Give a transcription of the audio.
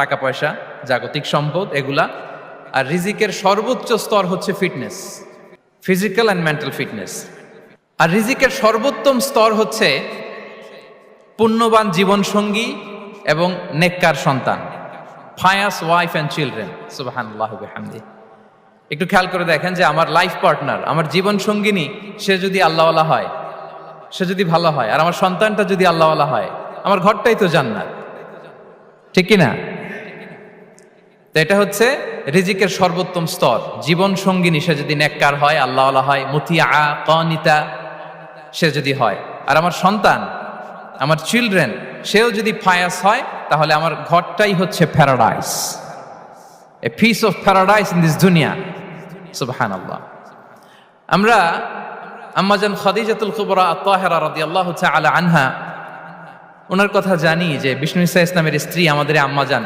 টাকা পয়সা, জাগতিক সম্পদ এগুলা। আর রিজিকের সর্বোচ্চ স্তর হচ্ছে fitness, physical and mental fitness. আর রিজিকের সর্বোত্তম স্তর হচ্ছে পুণ্যবান জীবনসঙ্গী এবং নেককার সন্তান, ফায়াস ওয়াইফ অ্যান্ড চিলড্রেন। সুবহানাল্লাহি ওয়া বিহামদিহি। একটু খেয়াল করে দেখেন যে আমার লাইফ পার্টনার, আমার জীবন সঙ্গিনী, সে যদি আল্লাহওয়ালা হয়, সে যদি ভালো হয়, আর আমার সন্তানটা যদি আল্লাহওয়ালা হয়, আমার ঘরটাই তো জান্নাত, ঠিক কি না? তো এটা হচ্ছে রিজিকের সর্বোত্তম স্তর। জীবন সঙ্গিনী সে যদি নেককার হয়, আল্লাহওয়ালা হয়, মুতিয়া কানিতা সে যদি হয়, আর আমার সন্তান, আমার চিলড্রেন, সেও যদি ফায়াস হয়, তাহলে আমার ঘরটাই হচ্ছে paradise, a piece of paradise in this দুনিয়া। সুবহানাল্লাহ। আমরা আম্মাজান খাদিজাতুল কুবরা আত-তাহেরা রাদিয়াল্লাহু তাআলা আনহা, ওনার কথা জানি যে বিষ্ণু ঈসা ইসলামের স্ত্রী আমাদের আম্মাজান